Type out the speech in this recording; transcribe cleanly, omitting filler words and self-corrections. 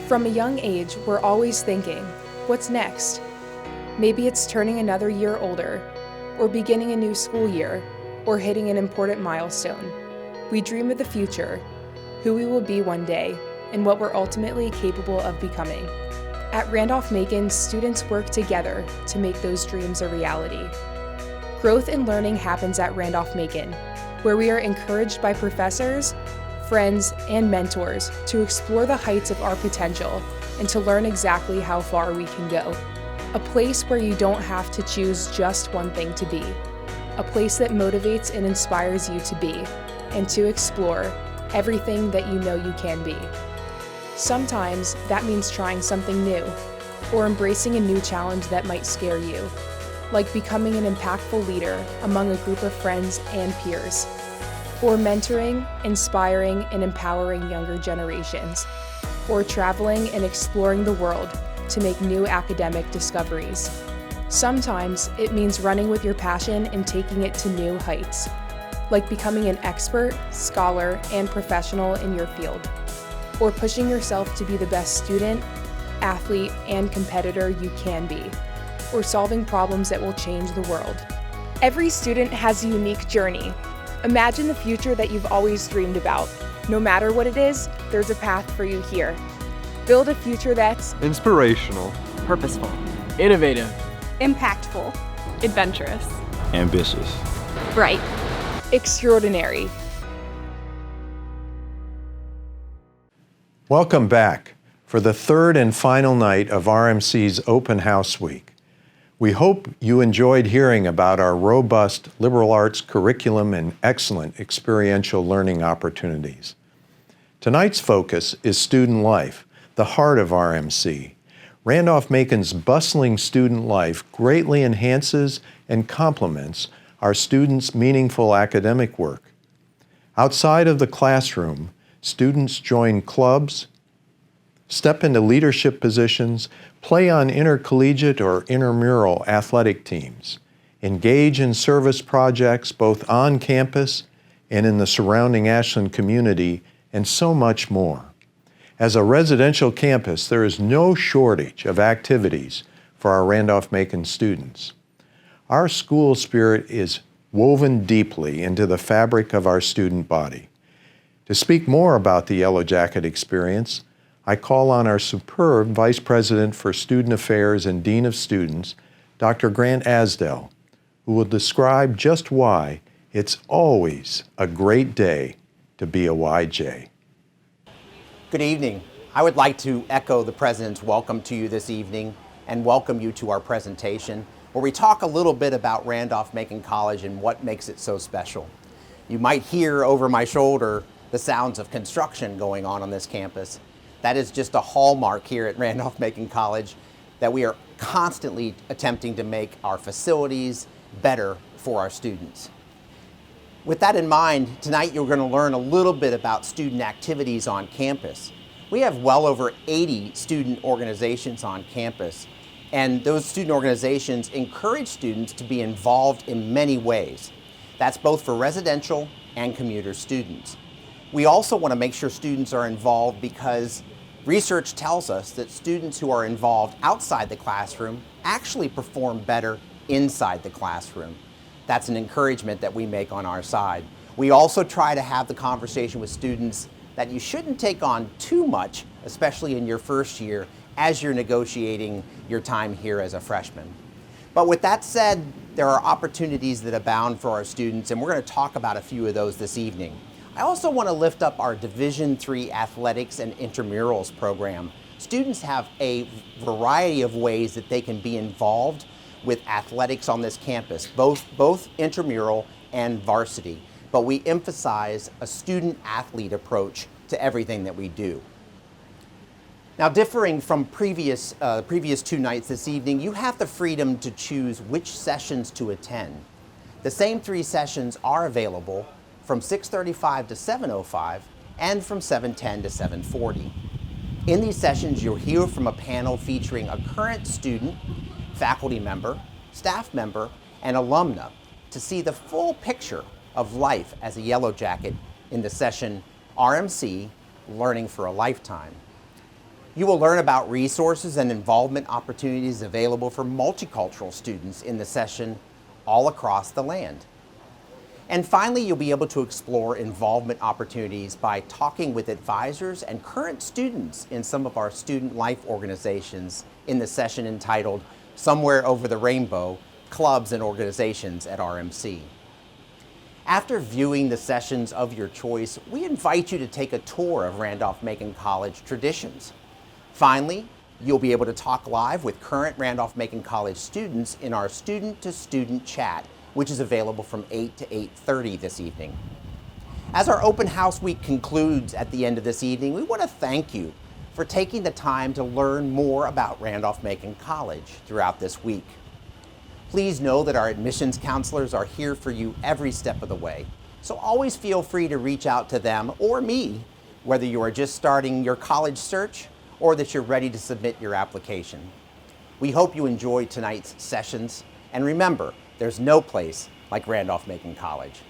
From a young age, we're always thinking, what's next? Maybe it's turning another year older, or beginning a new school year, or hitting an important milestone. We dream of the future, who we will be one day, and what we're ultimately capable of becoming. At Randolph-Macon, students work together to make those dreams a reality. Growth and learning happens at Randolph-Macon, where we are encouraged by professors, friends, and mentors to explore the heights of our potential and to learn exactly how far we can go. A place where you don't have to choose just one thing to be. A place that motivates and inspires you to be, and to explore everything that you know you can be. Sometimes that means trying something new, or embracing a new challenge that might scare you, like becoming an impactful leader among a group of friends and peers, or mentoring, inspiring, and empowering younger generations, or traveling and exploring the world to make new academic discoveries. Sometimes it means running with your passion and taking it to new heights, like becoming an expert, scholar, and professional in your field, or pushing yourself to be the best student, athlete, and competitor you can be, or solving problems that will change the world. Every student has a unique journey. Imagine the future that you've always dreamed about. No matter what it is, there's a path for you here. Build a future that's inspirational, purposeful, innovative, impactful, adventurous, ambitious, bright, extraordinary. Welcome back for the third and final night of RMC's Open House Week. We hope you enjoyed hearing about our robust liberal arts curriculum and excellent experiential learning opportunities. Tonight's focus is student life, the heart of RMC. Randolph-Macon's bustling student life greatly enhances and complements our students' meaningful academic work. Outside of the classroom, students join clubs, step into leadership positions, play on intercollegiate or intramural athletic teams, engage in service projects both on campus and in the surrounding Ashland community, and so much more. As a residential campus, there is no shortage of activities for our Randolph-Macon students. Our school spirit is woven deeply into the fabric of our student body. To speak more about the Yellow Jacket experience, I call on our superb Vice President for Student Affairs and Dean of Students, Dr. Grant Asdell, who will describe just why it's always a great day to be a YJ. Good evening. I would like to echo the President's welcome to you this evening and welcome you to our presentation, where we talk a little bit about Randolph-Macon College and what makes it so special. You might hear over my shoulder the sounds of construction going on this campus. That is just a hallmark here at Randolph-Macon College, that we are constantly attempting to make our facilities better for our students. With that in mind, tonight you're going to learn a little bit about student activities on campus. We have well over 80 student organizations on campus, and those student organizations encourage students to be involved in many ways. That's both for residential and commuter students. We also want to make sure students are involved because research tells us that students who are involved outside the classroom actually perform better inside the classroom. That's an encouragement that we make on our side. We also try to have the conversation with students that you shouldn't take on too much, especially in your first year, as you're negotiating your time here as a freshman. But with that said, there are opportunities that abound for our students, and we're going to talk about a few of those this evening. I also want to lift up our Division III athletics and intramurals program. Students have a variety of ways that they can be involved with athletics on this campus, both intramural and varsity. But we emphasize a student-athlete approach to everything that we do. Now, differing from previous two nights this evening, you have the freedom to choose which sessions to attend. The same 3 sessions are available from 6:35 to 7:05 and from 7:10 to 7:40. In these sessions, you'll hear from a panel featuring a current student, faculty member, staff member, and alumna to see the full picture of life as a Yellow Jacket in the session RMC, Learning for a Lifetime. You will learn about resources and involvement opportunities available for multicultural students in the session all across the land. And finally, you'll be able to explore involvement opportunities by talking with advisors and current students in some of our student life organizations in the session entitled Somewhere Over the Rainbow, Clubs and Organizations at RMC. After viewing the sessions of your choice, we invite you to take a tour of Randolph-Macon College traditions. Finally, you'll be able to talk live with current Randolph-Macon College students in our student-to-student chat, which is available from 8 to 8:30 this evening. As our open house week concludes at the end of this evening, we want to thank you for taking the time to learn more about Randolph-Macon College throughout this week. Please know that our admissions counselors are here for you every step of the way, so always feel free to reach out to them or me, whether you are just starting your college search or that you're ready to submit your application. We hope you enjoyed tonight's sessions, and remember, there's no place like Randolph-Macon College.